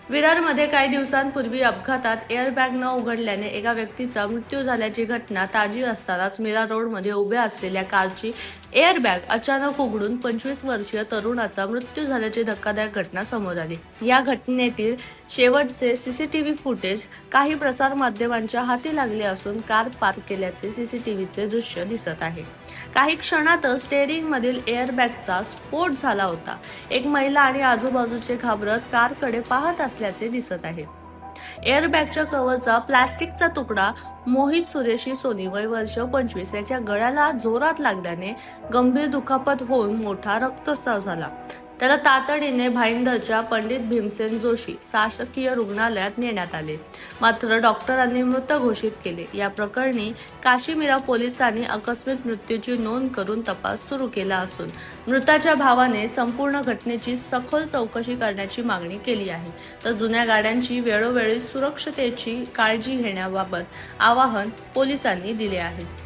विरारमध्ये काही दिवसांपूर्वी अपघातात एअरबॅग न उघडल्याने एका व्यक्तीचा मृत्यू झाल्याची घटना ताजी असतानाच मीरा रोडमध्ये उभ्या असलेल्या कारची एअरबॅग अचानक उघडून 25 वर्षीय तरुणाचा मृत्यू झाल्याची धक्कादायक घटना समोर आली। या घटनेतील शेवटचे सीसीटीव्ही फुटेज काही प्रसारमाध्यमांच्या हाती लागले असून कार पार्क केल्याचे सीसीटीव्हीचे दृश्य दिसत आहे। काही क्षणातच स्टेअरिंगमधील एअरबॅगचा स्फोट झाला होता। एक महिला आणि आजूबाजूचे घाबरत कारकडे पाहत असल्याचे दिसत आहे। एअरबॅगच्या कव्हरचा प्लास्टिकचा तुकडा मोहित सुरेशी सोनी वय वर्ष 25 याच्या गळ्याला जोरात लागल्याने गंभीर दुखापत होऊन मोठा रक्तस्राव झाला। त्याला तातडीने भाईंदरच्या पंडित भीमसेन जोशी शासकीय रुग्णालयात नेण्यात आले, मात्र डॉक्टरांनी मृत घोषित केले। या प्रकरणी काशीमीरा पोलिसांनी आकस्मिक मृत्यूची नोंद करून तपास सुरू केला असून मृताच्या भावाने संपूर्ण घटनेची सखोल चौकशी करण्याची मागणी केली आहे। तर जुन्या गाड्यांची वेळोवेळी सुरक्षतेची काळजी घेण्याबाबत आवाहन पोलिसांनी दिले आहे।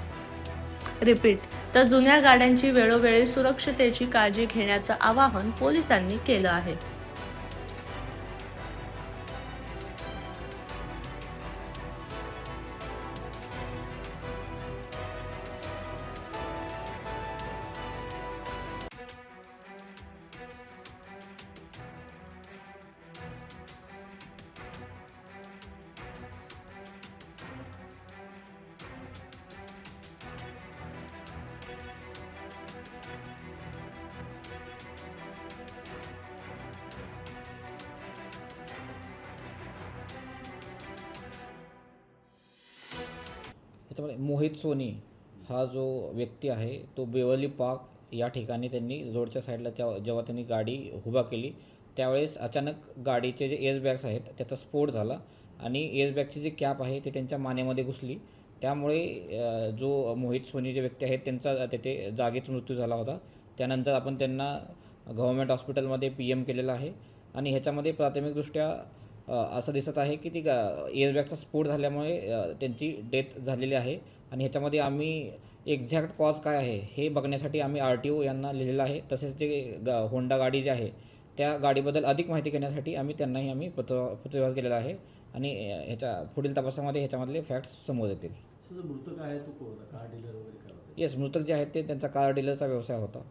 तर जुन्या गाड्यांची वेळोवेळी सुरक्षतेची काळजी घेण्याचं आवाहन पोलिसांनी केलं आहे। त्याच्यामध्ये मोहित सोनी हा जो व्यक्ती आहे तो बेवर्ली पार्क या ठिकाणी त्यांनी रोडच्या साईडला जेव्हा त्यांनी गाडी उभा केली त्यावेळेस अचानक गाडीचे जे एअरबॅग्स आहेत त्याचा स्फोट झाला आणि एअरबॅगची जी कॅप आहे ते त्यांच्या मानेमध्ये घुसली। त्यामुळे जो मोहित सोनी जे व्यक्ती आहेत त्यांचा तेथे जागीच मृत्यू झाला होता। त्यानंतर आपण त्यांना गव्हर्नमेंट हॉस्पिटलमध्ये PM केलेलं आहे आणि ह्याच्यामध्ये प्राथमिकदृष्ट्या असं दिसत आहे की ती एअरबॅगचा स्फोट झाल्यामुळे त्यांची डेथ झालेली आहे आणि ह्याच्यामध्ये आम्ही एक्झॅक्ट कॉज काय आहे हे बघण्यासाठी आम्ही RTO यांना लिहिलेलं आहे। तसेच जे होंडा गाडी जी आहे त्या गाडीबद्दल अधिक माहिती घेण्यासाठी त्यांनाही पत्रव्यवहार केलेला आहे आणि ह्याच्या पुढील तपासामध्ये ह्याच्यामधले फॅक्ट्स समोर येतील। मृतक आहे तो कार डीलर वगैरे काय होता? येस, मृतक जे आहेत ते त्यांचा कार डीलरचा व्यवसाय होता।